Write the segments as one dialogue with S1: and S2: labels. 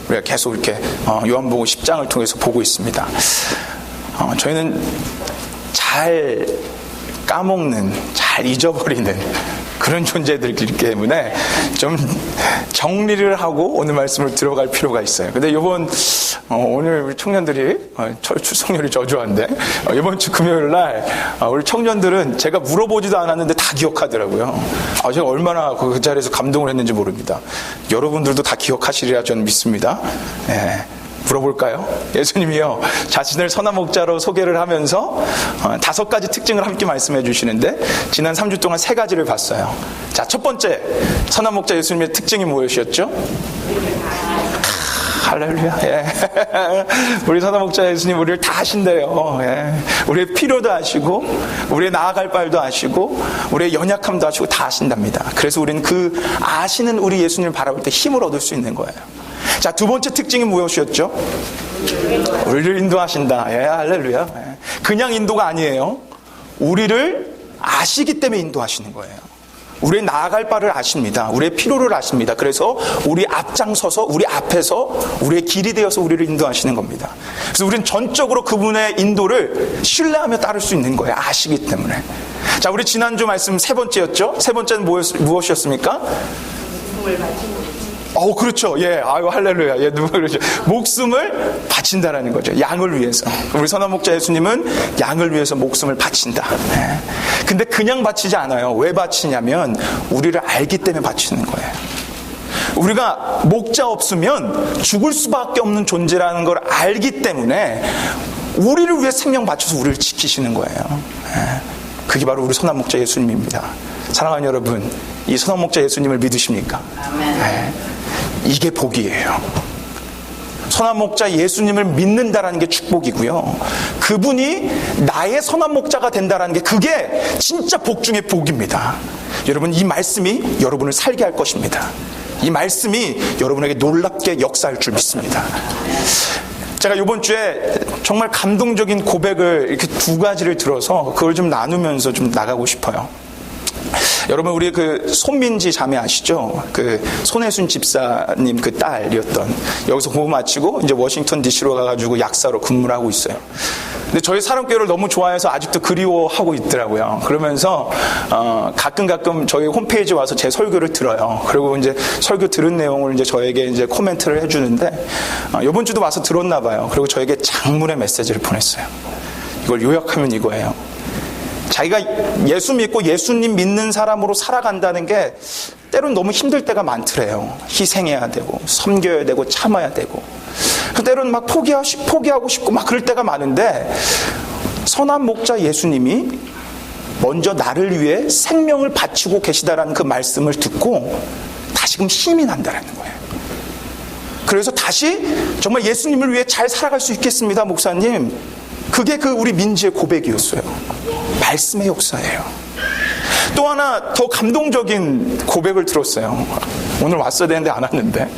S1: 우리가 계속 이렇게 요한복음 10장을 통해서 보고 있습니다. 저희는 잘 까먹는, 잘 잊어버리는 그런 존재들이기 때문에 좀 정리를 하고 오늘 말씀을 들어갈 필요가 있어요. 근데 오늘 우리 청년들이 출석률이 저조한데 이번 주 금요일 날 우리 청년들은 제가 물어보지도 않았는데 다 기억하더라고요. 제가 얼마나 그 자리에서 감동을 했는지 모릅니다. 여러분들도 다 기억하시리라 저는 믿습니다. 네. 물어볼까요? 예수님이요, 자신을 선한 목자로 소개를 하면서 5가지 특징을 함께 말씀해 주시는데 지난 3주 동안 3가지를 봤어요. 자, 첫 번째 선한 목자 예수님의 특징이 무엇이었죠? 할렐루야. 예. 우리 선한 목자 예수님 우리를 다 아신대요. 예. 우리의 필요도 아시고 우리의 나아갈 바도 아시고 우리의 연약함도 아시고 다 아신답니다. 그래서 우리는 그 아시는 우리 예수님을 바라볼 때 힘을 얻을 수 있는 거예요. 자, 두 번째 특징이 무엇이었죠? 우리를 인도하신다. 예, 할렐루야. 예. 그냥 인도가 아니에요. 우리를 아시기 때문에 인도하시는 거예요. 우리의 나아갈 바를 아십니다. 우리의 필요를 아십니다. 그래서 우리 앞장서서 우리 앞에서 우리의 길이 되어서 우리를 인도하시는 겁니다. 그래서 우리는 전적으로 그분의 인도를 신뢰하며 따를 수 있는 거예요. 아시기 때문에. 자, 우리 지난주 말씀 3번째였죠? 3번째는 무엇이었습니까? 그렇죠. 예, 할렐루야. 예, 그렇죠. 목숨을 바친다라는 거죠. 양을 위해서. 우리 선한 목자 예수님은 양을 위해서 목숨을 바친다. 예. 근데 그냥 바치지 않아요. 왜 바치냐면 우리를 알기 때문에 바치는 거예요. 우리가 목자 없으면 죽을 수밖에 없는 존재라는 걸 알기 때문에 우리를 위해 생명 바쳐서 우리를 지키시는 거예요. 예. 그게 바로 우리 선한 목자 예수님입니다. 사랑하는 여러분, 이 선한 목자 예수님을 믿으십니까? 아멘. 네. 이게 복이에요. 선한 목자 예수님을 믿는다라는 게 축복이고요. 그분이 나의 선한 목자가 된다라는 게 그게 진짜 복 중의 복입니다. 여러분, 이 말씀이 여러분을 살게 할 것입니다. 이 말씀이 여러분에게 놀랍게 역사할 줄 믿습니다. 제가 이번 주에 정말 감동적인 고백을 이렇게 2가지를 들어서 그걸 좀 나누면서 좀 나가고 싶어요. 여러분, 우리 그 손민지 자매 아시죠? 그 손혜순 집사님 그 딸이었던, 여기서 공부 마치고 이제 워싱턴 DC로 가가지고 약사로 근무를 하고 있어요. 근데 저희 사랑교회를 너무 좋아해서 아직도 그리워하고 있더라고요. 그러면서 가끔 저희 홈페이지 와서 제 설교를 들어요. 그리고 이제 설교 들은 내용을 이제 저에게 이제 코멘트를 해주는데 이번 주도 와서 들었나 봐요. 그리고 저에게 장문의 메시지를 보냈어요. 이걸 요약하면 이거예요. 자기가 예수 믿고 예수님 믿는 사람으로 살아간다는 게 때로는 너무 힘들 때가 많더래요. 희생해야 되고 섬겨야 되고 참아야 되고 때로는 막 포기하고 싶고 막 그럴 때가 많은데 선한 목자 예수님이 먼저 나를 위해 생명을 바치고 계시다라는 그 말씀을 듣고 다시금 힘이 난다라는 거예요. 그래서 다시 정말 예수님을 위해 잘 살아갈 수 있겠습니다, 목사님. 그게 그 우리 민지의 고백이었어요. 말씀의 역사예요. 또 하나 더 감동적인 고백을 들었어요. 오늘 왔어야 되는데 안 왔는데,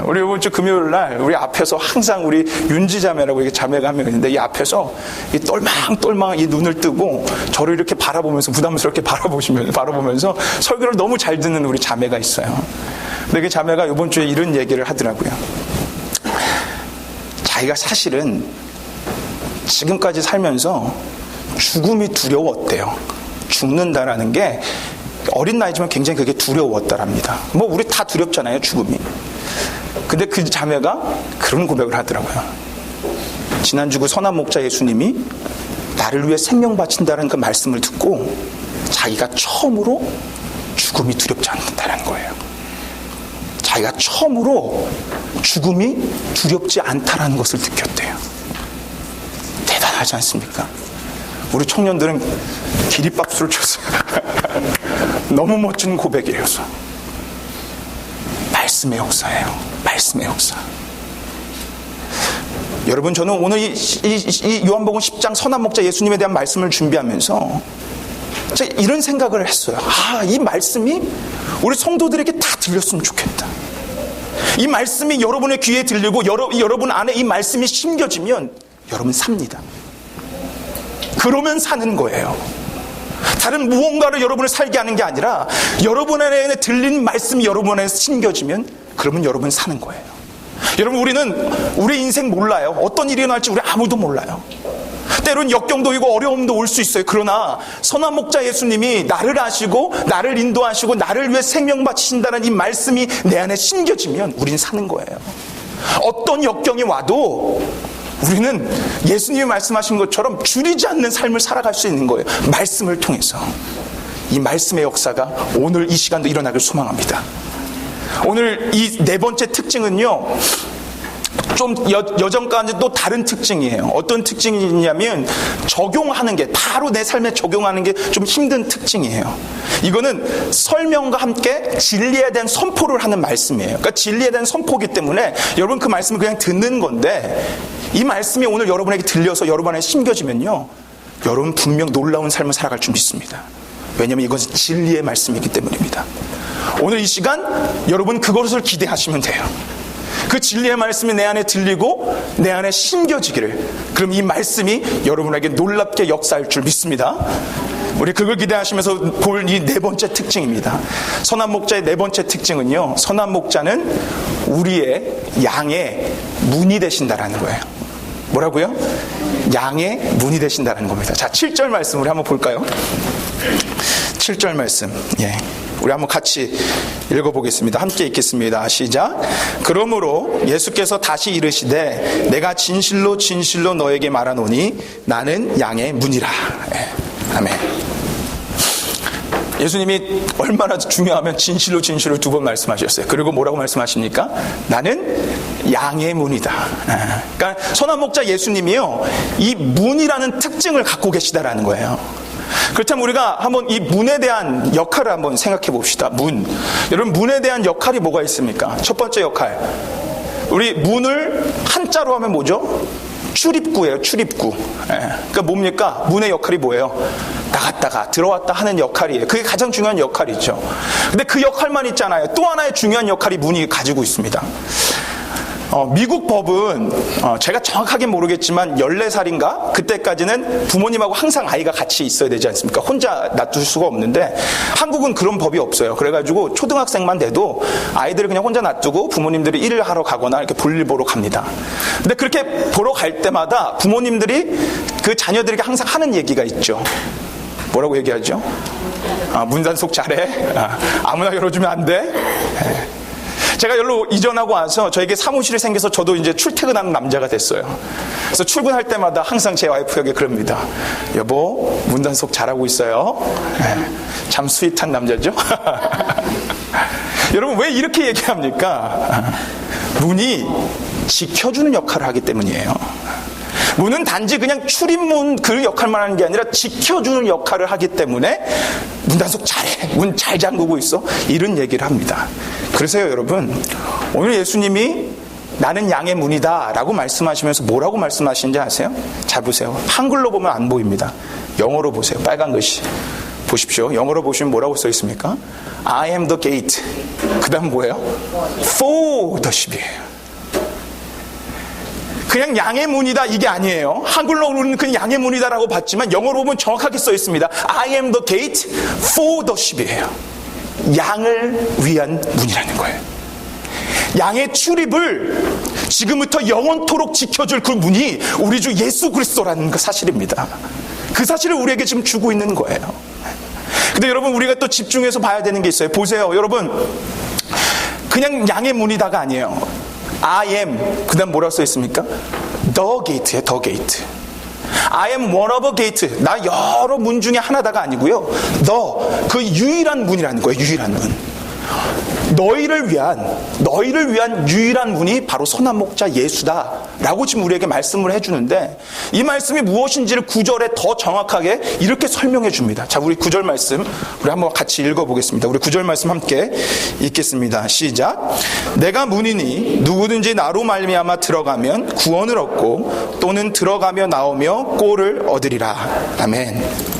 S1: 우리 이번 주 금요일 날 우리 앞에서 항상 우리 윤지 자매라고 이렇게 자매가 한 명 있는데 이 앞에서 이 똘망 이 눈을 뜨고 저를 이렇게 바라보면서 부담스럽게 바라보면서 설교를 너무 잘 듣는 우리 자매가 있어요. 근데 그 자매가 이번 주에 이런 얘기를 하더라고요. 자기가 사실은 지금까지 살면서 죽음이 두려웠대요. 죽는다라는 게 어린 나이지만 굉장히 그게 두려웠다랍니다. 뭐 우리 다 두렵잖아요, 죽음이. 근데 그 자매가 그런 고백을 하더라고요. 지난주 그 선한 목자 예수님이 나를 위해 생명 바친다는 그 말씀을 듣고 자기가 처음으로 죽음이 두렵지 않는다는 거예요. 자기가 처음으로 죽음이 두렵지 않다라는 것을 느꼈대요. 대단하지 않습니까? 우리 청년들은 기립박수를 쳤어요. 너무 멋진 고백이에요. 말씀의 역사예요. 말씀의 역사. 여러분, 저는 오늘 이 요한복음 10장 선한 목자 예수님에 대한 말씀을 준비하면서 제가 이런 생각을 했어요. 이 말씀이 우리 성도들에게 다 들렸으면 좋겠다. 이 말씀이 여러분의 귀에 들리고 여러분 안에 이 말씀이 심겨지면 여러분 삽니다. 그러면 사는 거예요. 다른 무언가를 여러분을 살게 하는 게 아니라 여러분 안에 들린 말씀이 여러분 안에 심겨지면 그러면 여러분 사는 거예요. 여러분, 우리는 우리 인생 몰라요. 어떤 일이 일어날지 우리 아무도 몰라요. 때로는 역경도 있고 어려움도 올 수 있어요. 그러나 선한 목자 예수님이 나를 아시고 나를 인도하시고 나를 위해 생명 바치신다는 이 말씀이 내 안에 심겨지면 우린 사는 거예요. 어떤 역경이 와도 우리는 예수님이 말씀하신 것처럼 줄이지 않는 삶을 살아갈 수 있는 거예요. 말씀을 통해서. 이 말씀의 역사가 오늘 이 시간도 일어나길 소망합니다. 오늘 이 네 번째 특징은요, 좀 여전까지 또 다른 특징이에요. 어떤 특징이냐면 적용하는 게, 바로 내 삶에 적용하는 게 좀 힘든 특징이에요. 이거는 설명과 함께 진리에 대한 선포를 하는 말씀이에요. 그러니까 진리에 대한 선포이기 때문에 여러분 그 말씀을 그냥 듣는 건데, 이 말씀이 오늘 여러분에게 들려서 여러분 안에 심겨지면요, 여러분 분명 놀라운 삶을 살아갈 줄 믿습니다. 왜냐하면 이것은 진리의 말씀이기 때문입니다. 오늘 이 시간 여러분 그것을 기대하시면 돼요. 그 진리의 말씀이 내 안에 들리고 내 안에 심겨지기를, 그럼 이 말씀이 여러분에게 놀랍게 역사할 줄 믿습니다. 우리 그걸 기대하시면서 볼 이 네 번째 특징입니다. 선한 목자의 네 번째 특징은요, 선한 목자는 우리의 양의 문이 되신다라는 거예요. 뭐라고요? 양의 문이 되신다라는 겁니다. 자, 7절 말씀 우리 한번 볼까요? 7절 말씀, 우리 한번 같이 읽어보겠습니다. 함께 읽겠습니다. 시작. 그러므로 예수께서 다시 이르시되 내가 진실로 진실로 너에게 말하노니 나는 양의 문이라. 아멘. 예수님이 얼마나 중요하면 진실로 진실로 두 번 말씀하셨어요. 그리고 뭐라고 말씀하십니까? 나는 양의 문이다. 그러니까 선한 목자 예수님이요, 이 문이라는 특징을 갖고 계시다라는 거예요. 그렇다면 우리가 한번 이 문에 대한 역할을 한번 생각해 봅시다. 문. 여러분, 문에 대한 역할이 뭐가 있습니까? 첫 번째 역할. 우리 문을 한자로 하면 뭐죠? 출입구예요. 출입구. 그러니까 뭡니까? 문의 역할이 뭐예요? 나갔다가 들어왔다 하는 역할이에요. 그게 가장 중요한 역할이죠. 근데 그 역할만 있잖아요. 또 하나의 중요한 역할이 문이 가지고 있습니다. 미국 법은 제가 정확하게 모르겠지만 14살인가? 그때까지는 부모님하고 항상 아이가 같이 있어야 되지 않습니까? 혼자 놔둘 수가 없는데 한국은 그런 법이 없어요. 그래가지고 초등학생만 돼도 아이들을 그냥 혼자 놔두고 부모님들이 일을 하러 가거나 이렇게 볼일 보러 갑니다. 근데 그렇게 보러 갈 때마다 부모님들이 그 자녀들에게 항상 하는 얘기가 있죠. 뭐라고 얘기하죠? 문단속 잘해. 아무나 열어주면 안 돼. 제가 여기로 이전하고 와서 저에게 사무실이 생겨서 저도 이제 출퇴근하는 남자가 됐어요. 그래서 출근할 때마다 항상 제 와이프에게 그럽니다. 여보, 문단속 잘하고 있어요. 참 스윗한 남자죠. 여러분, 왜 이렇게 얘기합니까? 문이 지켜주는 역할을 하기 때문이에요. 문은 단지 그냥 출입문 그 역할만 하는 게 아니라 지켜주는 역할을 하기 때문에 문단속 잘해, 문 잘 잠그고 있어, 이런 얘기를 합니다. 그래서요, 여러분, 오늘 예수님이 나는 양의 문이다 라고 말씀하시면서 뭐라고 말씀하시는지 아세요? 잘 보세요. 한글로 보면 안 보입니다. 영어로 보세요. 빨간 글씨 보십시오. 영어로 보시면 뭐라고 써 있습니까? I am the gate. 그 다음 뭐예요? For the sheep이에요. 그냥 양의 문이다 이게 아니에요. 한글로 우리는 그냥 양의 문이다라고 봤지만 영어로 보면 정확하게 써 있습니다. I am the gate for the sheep이에요. 양을 위한 문이라는 거예요. 양의 출입을 지금부터 영원토록 지켜줄 그 문이 우리 주 예수 그리스도라는 그 사실입니다. 그 사실을 우리에게 지금 주고 있는 거예요. 근데 여러분, 우리가 또 집중해서 봐야 되는 게 있어요. 보세요, 여러분. 그냥 양의 문이다가 아니에요. I am, 그 다음 뭐라고 써 있습니까? The gate예요, the gate. I am one of a gate. 나 여러 문 중에 하나다가 아니고요. 그 유일한 문이라는 거예요, 유일한 문. 너희를 위한 유일한 문이 바로 선한 목자 예수다라고 지금 우리에게 말씀을 해주는데, 이 말씀이 무엇인지를 9절에 더 정확하게 이렇게 설명해 줍니다. 자, 우리 9절 말씀 우리 한번 같이 읽어보겠습니다. 우리 9절 말씀 함께 읽겠습니다. 시작. 내가 문이니 누구든지 나로 말미암아 들어가면 구원을 얻고 또는 들어가며 나오며 꼴을 얻으리라. 아멘.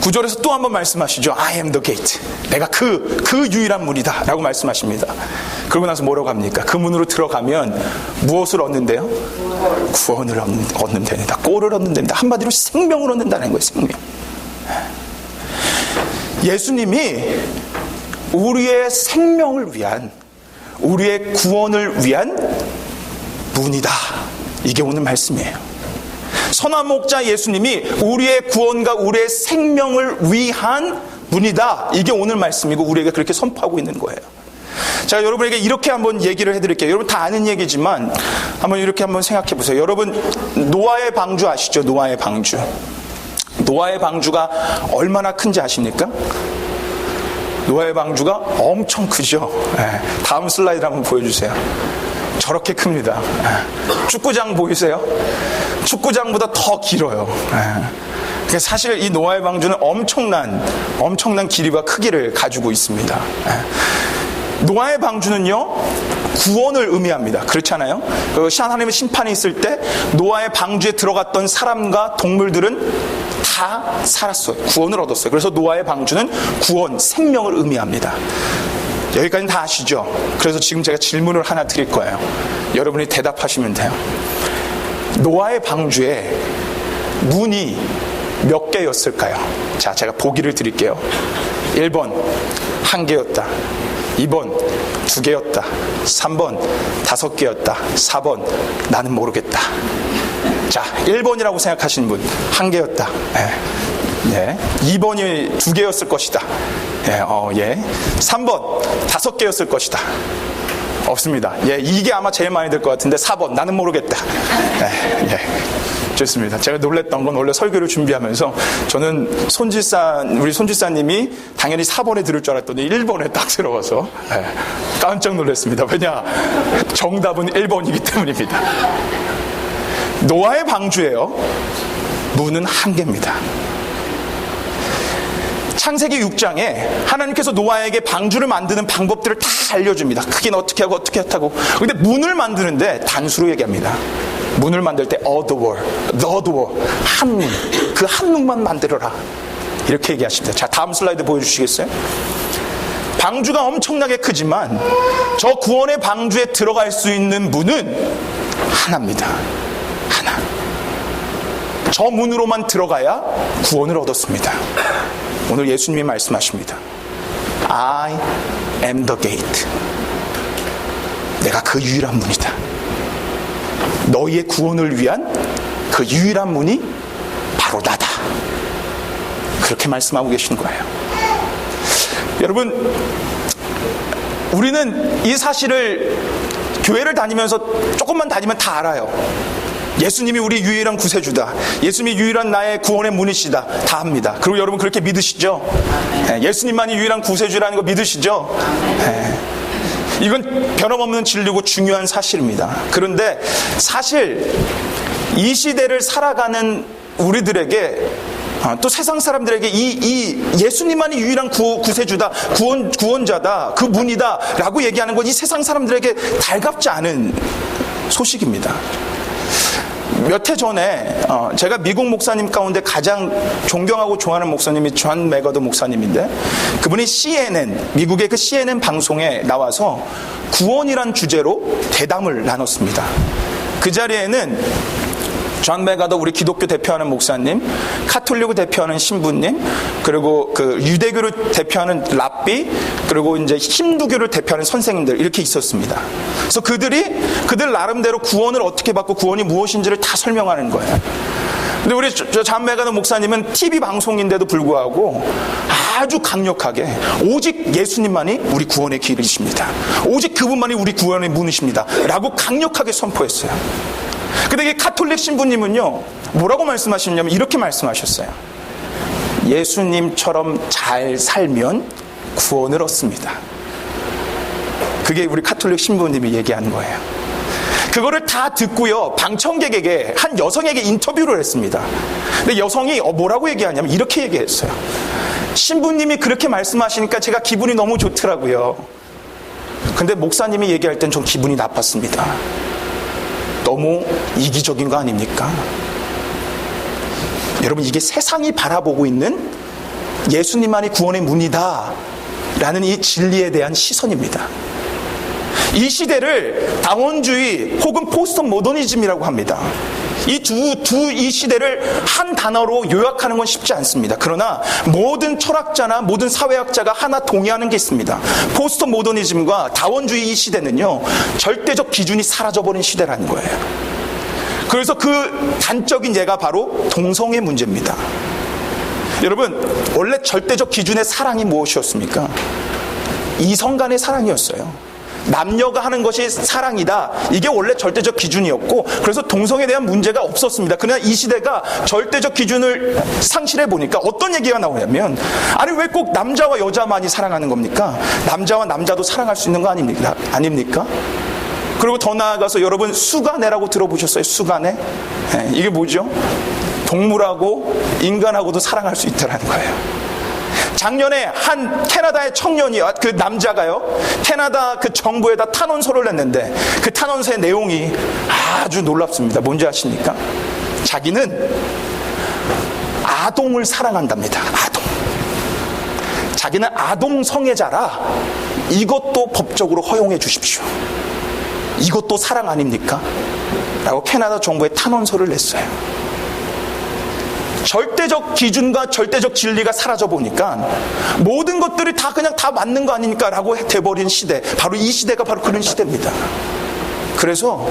S1: 9절에서 또 한번 말씀하시죠. I am the gate. 내가 그 유일한 문이다 라고 말씀하십니다. 그러고 나서 뭐라고 합니까? 그 문으로 들어가면 무엇을 얻는데요? 구원을 얻는 데다. 꼴을 얻는 데다. 한마디로 생명을 얻는다는 거예요. 생명. 예수님이 우리의 생명을 위한, 우리의 구원을 위한 문이다. 이게 오늘 말씀이에요. 선한 목자 예수님이 우리의 구원과 우리의 생명을 위한 문이다. 이게 오늘 말씀이고 우리에게 그렇게 선포하고 있는 거예요. 자, 여러분에게 이렇게 한번 얘기를 해드릴게요. 여러분 다 아는 얘기지만 한번 이렇게 한번 생각해 보세요. 여러분 노아의 방주 아시죠? 노아의 방주. 노아의 방주가 얼마나 큰지 아십니까? 노아의 방주가 엄청 크죠. 다음 슬라이드 한번 보여주세요. 저렇게 큽니다. 축구장 보이세요? 축구장보다 더 길어요. 사실 이 노아의 방주는 엄청난 길이와 크기를 가지고 있습니다. 노아의 방주는요, 구원을 의미합니다. 그렇잖아요? 하나님의 심판이 있을 때 노아의 방주에 들어갔던 사람과 동물들은 다 살았어요. 구원을 얻었어요. 그래서 노아의 방주는 구원, 생명을 의미합니다. 여기까지는 다 아시죠? 그래서 지금 제가 질문을 하나 드릴 거예요. 여러분이 대답하시면 돼요. 노아의 방주에 문이 몇 개였을까요? 자, 제가 보기를 드릴게요. 1번 1개였다. 2번 2개였다. 3번 5개였다. 4번 나는 모르겠다. 자, 1번이라고 생각하시는 분 1개였다. 네. 2번이 2개였을 것이다. 예. 3번 5개였을 것이다. 없습니다. 예, 이게 아마 제일 많이 들 것 같은데 4번 나는 모르겠다. 예. 좋습니다. 제가 놀랬던 건 원래 설교를 준비하면서 저는 우리 손지사님이 당연히 4번에 들을 줄 알았더니 1번에 딱 들어와서 깜짝 놀랐습니다. 왜냐? 정답은 1번이기 때문입니다. 노아의 방주예요. 문은 1개입니다. 창세기 6장에 하나님께서 노아에게 방주를 만드는 방법들을 다 알려줍니다. 크기는 어떻게 하고 어떻게 하고. 근데 문을 만드는데 단수로 얘기합니다. 문을 만들 때 the door, 한 문, 그 한 문만 만들어라. 이렇게 얘기하십니다. 자, 다음 슬라이드 보여주시겠어요? 방주가 엄청나게 크지만 저 구원의 방주에 들어갈 수 있는 문은 하나입니다. 하나. 저 문으로만 들어가야 구원을 얻었습니다. 오늘 예수님이 말씀하십니다. I am the gate. 내가 그 유일한 문이다. 너희의 구원을 위한 그 유일한 문이 바로 나다. 그렇게 말씀하고 계시는 거예요. 여러분, 우리는 이 사실을 교회를 다니면서 조금만 다니면 다 알아요. 예수님이 우리 유일한 구세주다. 예수님이 유일한 나의 구원의 문이시다. 다 합니다. 그리고 여러분 그렇게 믿으시죠? 예수님만이 유일한 구세주라는 거 믿으시죠? 이건 변함없는 진리고 중요한 사실입니다. 그런데 사실 이 시대를 살아가는 우리들에게 또 세상 사람들에게 이 예수님만이 유일한 구세주다, 구원자다, 그 문이다 라고 얘기하는 건 이 세상 사람들에게 달갑지 않은 소식입니다. 몇 해 전에 제가 미국 목사님 가운데 가장 존경하고 좋아하는 목사님이 존 맥어더 목사님인데, 그분이 미국의 그 CNN 방송에 나와서 구원이란 주제로 대담을 나눴습니다. 그 자리에는 존 맥어더 우리 기독교 대표하는 목사님, 카톨릭을 대표하는 신부님, 그리고 그 유대교를 대표하는 랍비, 그리고 이제 힌두교를 대표하는 선생님들, 이렇게 있었습니다. 그래서 그들 나름대로 구원을 어떻게 받고 구원이 무엇인지를 다 설명하는 거예요. 근데 우리 존 맥어더 목사님은 TV 방송인데도 불구하고 아주 강력하게 오직 예수님만이 우리 구원의 길이십니다. 오직 그분만이 우리 구원의 문이십니다. 라고 강력하게 선포했어요. 근데 이 카톨릭 신부님은요, 뭐라고 말씀하시냐면 이렇게 말씀하셨어요. 예수님처럼 잘 살면 구원을 얻습니다. 그게 우리 카톨릭 신부님이 얘기하는 거예요. 그거를 다 듣고요, 방청객에게, 한 여성에게 인터뷰를 했습니다. 근데 여성이 뭐라고 얘기하냐면 이렇게 얘기했어요. 신부님이 그렇게 말씀하시니까 제가 기분이 너무 좋더라고요. 근데 목사님이 얘기할 땐 전 기분이 나빴습니다. 너무 이기적인 거 아닙니까? 여러분, 이게 세상이 바라보고 있는 예수님만이 구원의 문이다 라는 이 진리에 대한 시선입니다. 이 시대를 다원주의 혹은 포스트 모더니즘이라고 합니다. 이 시대를 한 단어로 요약하는 건 쉽지 않습니다. 그러나 모든 철학자나 모든 사회학자가 하나 동의하는 게 있습니다. 포스트 모더니즘과 다원주의 이 시대는요, 절대적 기준이 사라져버린 시대라는 거예요. 그래서 그 단적인 예가 바로 동성애 문제입니다. 여러분, 원래 절대적 기준의 사랑이 무엇이었습니까? 이성 간의 사랑이었어요. 남녀가 하는 것이 사랑이다. 이게 원래 절대적 기준이었고, 그래서 동성애에 대한 문제가 없었습니다. 그러나 이 시대가 절대적 기준을 상실해 보니까 어떤 얘기가 나오냐면, 아니 왜 꼭 남자와 여자만이 사랑하는 겁니까? 남자와 남자도 사랑할 수 있는 거 아닙니까? 그리고 더 나아가서 여러분, 수간애라고 들어보셨어요? 수간애? 네, 이게 뭐죠? 동물하고 인간하고도 사랑할 수 있다는 거예요. 작년에 한 캐나다의 청년이, 그 남자가요, 캐나다 그 정부에다 탄원서를 냈는데, 그 탄원서의 내용이 아주 놀랍습니다. 뭔지 아십니까? 자기는 아동을 사랑한답니다. 아동. 자기는 아동 성애자라 이것도 법적으로 허용해 주십시오. 이것도 사랑 아닙니까? 라고 캐나다 정부에 탄원서를 냈어요. 절대적 기준과 절대적 진리가 사라져 보니까 모든 것들이 다 그냥 다 맞는 거 아닙니까? 라고 돼버린 시대. 바로 이 시대가 바로 그런 시대입니다. 그래서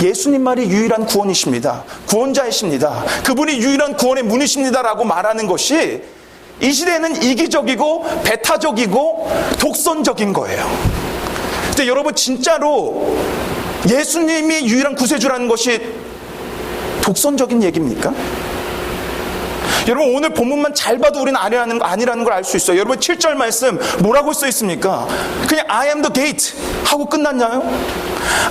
S1: 예수님 말이 유일한 구원이십니다. 구원자이십니다. 그분이 유일한 구원의 문이십니다. 라고 말하는 것이 이 시대에는 이기적이고 배타적이고 독선적인 거예요. 근데 여러분, 진짜로 예수님이 유일한 구세주라는 것이 독선적인 얘기입니까? 여러분, 오늘 본문만 잘 봐도 우리는 아니라는 걸 알 수 있어요. 여러분, 7절 말씀 뭐라고 써 있습니까? 그냥 I am the gate 하고 끝났나요?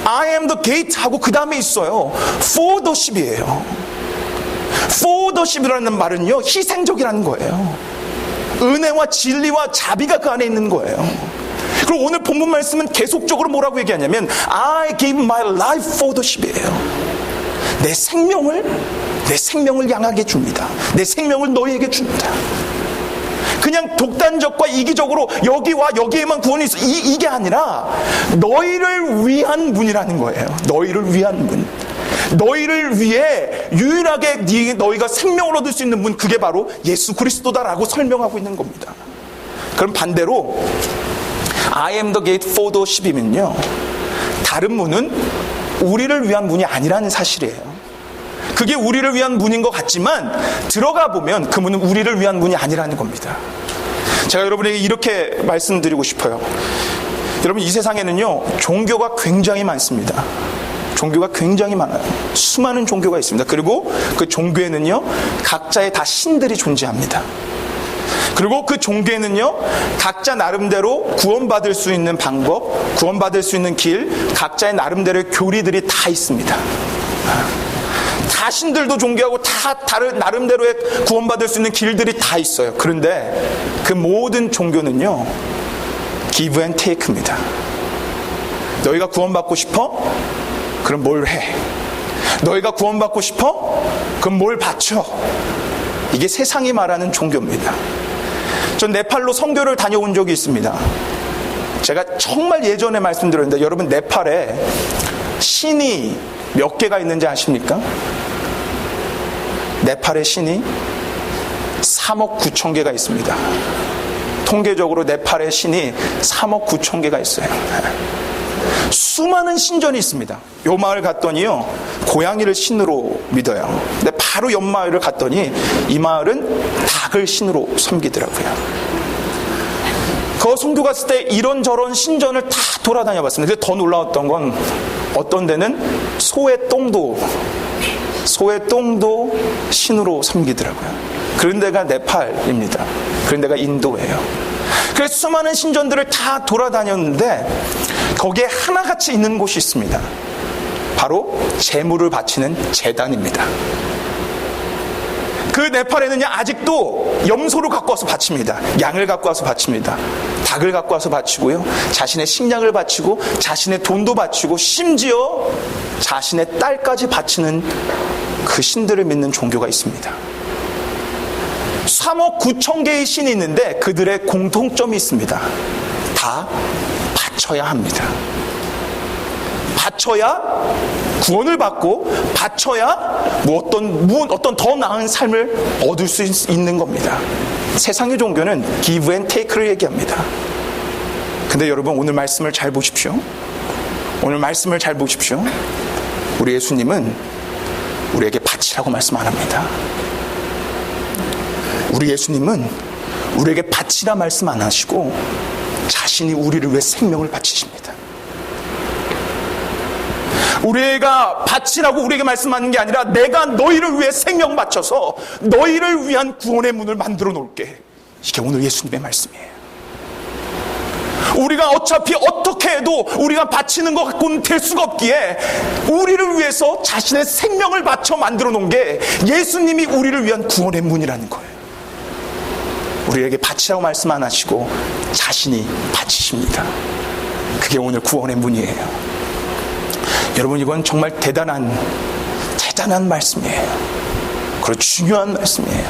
S1: I am the gate 하고 그 다음에 있어요. For the sheep이에요. For the sheep이라는 말은요, 희생적이라는 거예요. 은혜와 진리와 자비가 그 안에 있는 거예요. 그리고 오늘 본문 말씀은 계속적으로 뭐라고 얘기하냐면 I gave my life for the sheep이에요. 내 생명을 양하게 줍니다. 내 생명을 너희에게 줍니다. 그냥 독단적과 이기적으로 여기와 여기에만 구원이 있어, 이게 아니라 너희를 위한 문이라는 거예요. 너희를 위한 문. 너희를 위해 유일하게 너희가 생명을 얻을 수 있는 문, 그게 바로 예수 그리스도다라고 설명하고 있는 겁니다. 그럼 반대로 I am the gate for the sheep이면요, 다른 문은 우리를 위한 문이 아니라는 사실이에요. 그게 우리를 위한 문인 것 같지만 들어가 보면 그 문은 우리를 위한 문이 아니라는 겁니다. 제가 여러분에게 이렇게 말씀드리고 싶어요. 여러분, 이 세상에는요, 종교가 굉장히 많습니다. 종교가 굉장히 많아요. 수많은 종교가 있습니다. 그리고 그 종교에는요, 각자의 다 신들이 존재합니다. 그리고 그 종교에는요, 각자 나름대로 구원받을 수 있는 방법, 구원받을 수 있는 길, 각자의 나름대로의 교리들이 다 있습니다. 다 신들도 존경하고 다 다른 나름대로의 구원받을 수 있는 길들이 다 있어요. 그런데 그 모든 종교는요, give and take입니다. 너희가 구원받고 싶어? 그럼 뭘 해? 너희가 구원받고 싶어? 그럼 뭘 바쳐? 이게 세상이 말하는 종교입니다. 전 네팔로 선교를 다녀온 적이 있습니다. 제가 정말 예전에 말씀드렸는데, 여러분, 네팔에 신이 몇 개가 있는지 아십니까? 네팔의 신이 3억 9천 개가 있습니다. 통계적으로 네팔의 신이 3억 9천 개가 있어요. 수많은 신전이 있습니다. 요 마을 갔더니요, 고양이를 신으로 믿어요. 근데 바로 옆 마을을 갔더니 이 마을은 닭을 신으로 섬기더라고요. 그 선교 갔을 때 이런저런 신전을 다 돌아다녀 봤습니다. 근데 더 놀라웠던 건 어떤 데는 소의 똥도 신으로 섬기더라고요. 그런 데가 네팔입니다. 그런 데가 인도예요. 그래서 수많은 신전들을 다 돌아다녔는데 거기에 하나같이 있는 곳이 있습니다. 바로 제물을 바치는 제단입니다. 그 네팔에는 아직도 염소를 갖고 와서 바칩니다. 양을 갖고 와서 바칩니다. 닭을 갖고 와서 바치고요, 자신의 식량을 바치고 자신의 돈도 바치고 심지어 자신의 딸까지 바치는 그 신들을 믿는 종교가 있습니다. 3억 9천 개의 신이 있는데 그들의 공통점이 있습니다. 다 바쳐야 합니다. 바쳐야 구원을 받고 바쳐야 어떤 더 나은 삶을 얻을 수 있는 겁니다. 세상의 종교는 give and take를 얘기합니다. 근데 여러분 오늘 말씀을 잘 보십시오. 오늘 말씀을 잘 보십시오. 우리 예수님은 우리에게 바치라고 말씀 안 합니다. 우리 예수님은 우리에게 바치라 말씀 안 하시고 자신이 우리를 위해 생명을 바치십니다. 우리가 바치라고 우리에게 말씀하는 게 아니라 내가 너희를 위해 생명 바쳐서 너희를 위한 구원의 문을 만들어 놓을게. 이게 오늘 예수님의 말씀이에요. 우리가 어차피 어떻게 해도 우리가 바치는 것 갖고는 될 수가 없기에 우리를 위해서 자신의 생명을 바쳐 만들어 놓은 게 예수님이 우리를 위한 구원의 문이라는 거예요. 우리에게 바치라고 말씀 안 하시고 자신이 바치십니다. 그게 오늘 구원의 문이에요. 여러분 이건 정말 대단한 말씀이에요. 그리고 중요한 말씀이에요.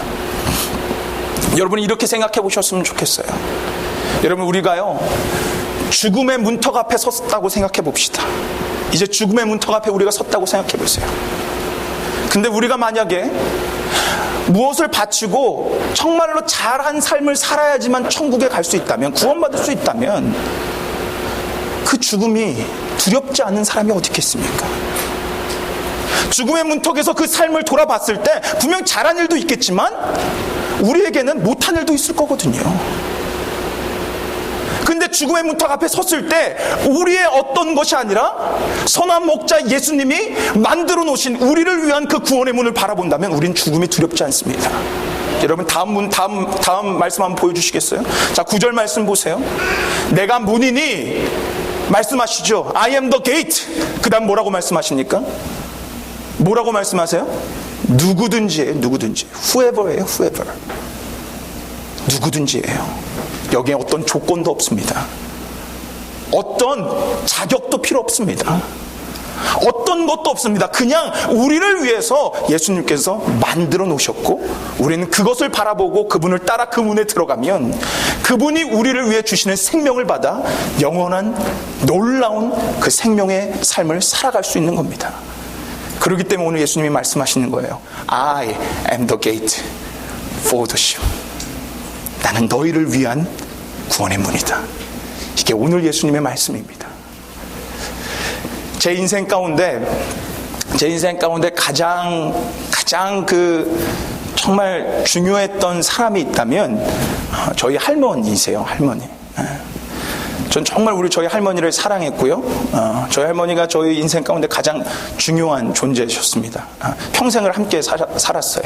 S1: 여러분이 이렇게 생각해 보셨으면 좋겠어요. 여러분 우리가요 죽음의 문턱 앞에 섰다고 생각해 봅시다. 이제 죽음의 문턱 앞에 우리가 섰다고 생각해 보세요. 근데 우리가 만약에 무엇을 바치고 정말로 잘한 삶을 살아야지만 천국에 갈 수 있다면, 구원받을 수 있다면 그 죽음이 두렵지 않은 사람이 어디 있겠습니까? 죽음의 문턱에서 그 삶을 돌아봤을 때 분명 잘한 일도 있겠지만 우리에게는 못한 일도 있을 거거든요. 근데 죽음의 문턱 앞에 섰을 때 우리의 어떤 것이 아니라 선한 목자 예수님이 만들어 놓으신 우리를 위한 그 구원의 문을 바라본다면 우린 죽음이 두렵지 않습니다. 여러분 다음 말씀 한번 보여주시겠어요? 자 9절 말씀 보세요. 내가 문이니 말씀하시죠. I am the gate. 그 다음 뭐라고 말씀하십니까? 뭐라고 말씀하세요? 누구든지예요. 누구든지. Whoever예요. Whoever. 누구든지예요. 여기에 어떤 조건도 없습니다. 어떤 자격도 필요 없습니다. 어떤 것도 없습니다. 그냥 우리를 위해서 예수님께서 만들어 놓으셨고 우리는 그것을 바라보고 그분을 따라 그 문에 들어가면 그분이 우리를 위해 주시는 생명을 받아 영원한 놀라운 그 생명의 삶을 살아갈 수 있는 겁니다. 그렇기 때문에 오늘 예수님이 말씀하시는 거예요. I am the gate for the sheep. 나는 너희를 위한 구원의 문이다. 이게 오늘 예수님의 말씀입니다. 제 인생 가운데 가장 정말 중요했던 사람이 있다면 저희 할머니이세요. 할머니. 전 정말 저희 할머니를 사랑했고요. 저희 할머니가 저희 인생 가운데 가장 중요한 존재셨습니다. 평생을 함께 살았어요.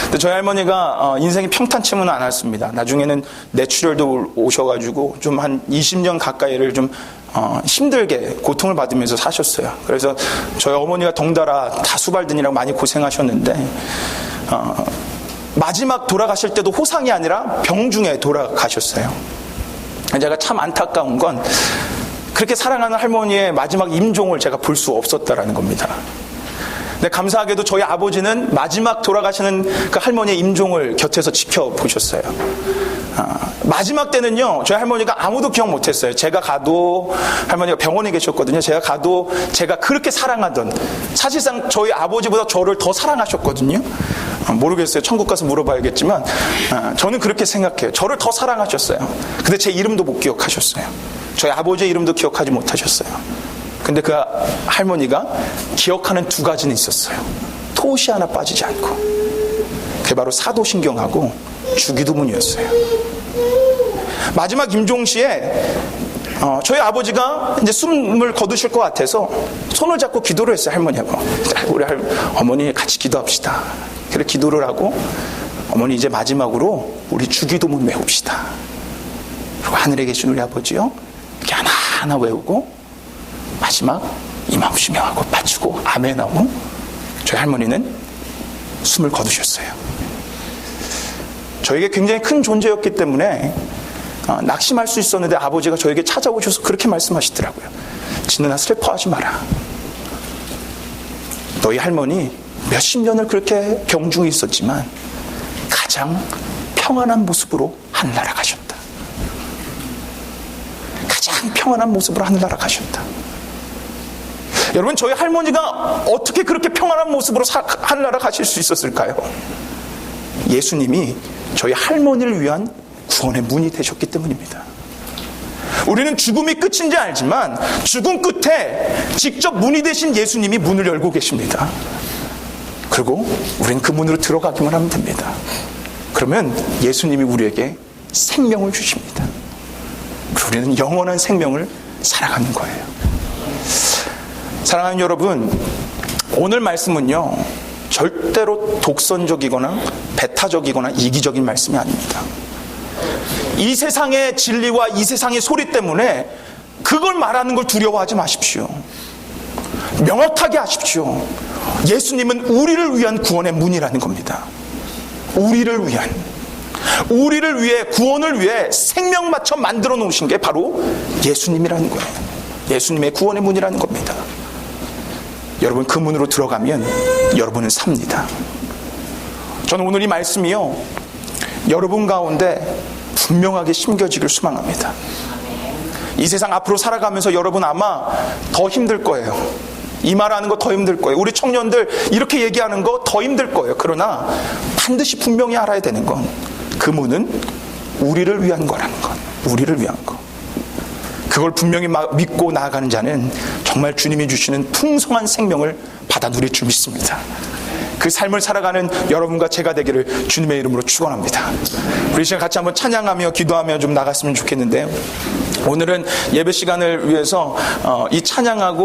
S1: 근데 저희 할머니가 인생이 평탄치는 않았습니다. 나중에는 뇌출혈도 오셔가지고 좀 한 20년 가까이를 좀 힘들게 고통을 받으면서 사셨어요. 그래서 저희 어머니가 덩달아 다수발든이라고 많이 고생하셨는데 마지막 돌아가실 때도 호상이 아니라 병중에 돌아가셨어요. 제가 참 안타까운 건 그렇게 사랑하는 할머니의 마지막 임종을 제가 볼 수 없었다라는 겁니다. 근데 감사하게도 저희 아버지는 마지막 돌아가시는 그 할머니의 임종을 곁에서 지켜보셨어요. 마지막 때는요 저희 할머니가 아무도 기억 못했어요. 제가 가도 할머니가 병원에 계셨거든요. 제가 가도 제가 그렇게 사랑하던, 사실상 저희 아버지보다 저를 더 사랑하셨거든요. 모르겠어요. 천국 가서 물어봐야겠지만 저는 그렇게 생각해요. 저를 더 사랑하셨어요. 근데 제 이름도 못 기억하셨어요. 저희 아버지의 이름도 기억하지 못하셨어요. 근데 그 할머니가 기억하는 두 가지는 있었어요. 토시 하나 빠지지 않고. 그게 바로 사도신경하고 주기도문이었어요. 마지막 임종시에 저희 아버지가 이제 숨을 거두실 것 같아서 손을 잡고 기도를 했어요. 할머니하고. 우리 어머니 같이 기도합시다. 그렇게 기도를 하고 어머니 이제 마지막으로 우리 주기도문 외웁시다. 그리고 하늘에 계신 우리 아버지요 이렇게 하나하나 외우고 마지막 임함수명하고 바치고 아멘하고 저희 할머니는 숨을 거두셨어요. 저에게 굉장히 큰 존재였기 때문에 낙심할 수 있었는데 아버지가 저에게 찾아오셔서 그렇게 말씀하시더라고요. 진은아 슬퍼하지 마라. 너희 할머니 몇십 년을 그렇게 병중에 있었지만 가장 평안한 모습으로 하늘나라 가셨다. 가장 평안한 모습으로 하늘나라 가셨다. 여러분, 저희 할머니가 어떻게 그렇게 평안한 모습으로 하늘나라 가실 수 있었을까요? 예수님이 저희 할머니를 위한 구원의 문이 되셨기 때문입니다. 우리는 죽음이 끝인지 알지만 죽음 끝에 직접 문이 되신 예수님이 문을 열고 계십니다. 그리고 우리는 그 문으로 들어가기만 하면 됩니다. 그러면 예수님이 우리에게 생명을 주십니다. 그리고 우리는 영원한 생명을 살아가는 거예요. 사랑하는 여러분, 오늘 말씀은요, 절대로 독선적이거나 배타적이거나 이기적인 말씀이 아닙니다. 이 세상의 진리와 이 세상의 소리 때문에 그걸 말하는 걸 두려워하지 마십시오. 명확하게 하십시오. 예수님은 우리를 위한 구원의 문이라는 겁니다. 우리를 위해 구원을 위해 생명 맞춰 만들어 놓으신 게 바로 예수님이라는 거예요. 예수님의 구원의 문이라는 겁니다. 여러분, 그 문으로 들어가면 여러분은 삽니다. 저는 오늘 이 말씀이요, 여러분 가운데 분명하게 심겨지길 소망합니다. 이 세상 앞으로 살아가면서 여러분 아마 더 힘들 거예요. 이 말하는 거 더 힘들 거예요. 우리 청년들 이렇게 얘기하는 거 더 힘들 거예요. 그러나 반드시 분명히 알아야 되는 건, 그 문은 우리를 위한 거라는 것. 우리를 위한 거. 그걸 분명히 믿고 나아가는 자는 정말 주님이 주시는 풍성한 생명을 받아 누릴 줄 믿습니다. 그 삶을 살아가는 여러분과 제가 되기를 주님의 이름으로 축원합니다. 우리 시간 같이 한번 찬양하며 기도하며 좀 나갔으면 좋겠는데요. 오늘은 예배 시간을 위해서 이 찬양하고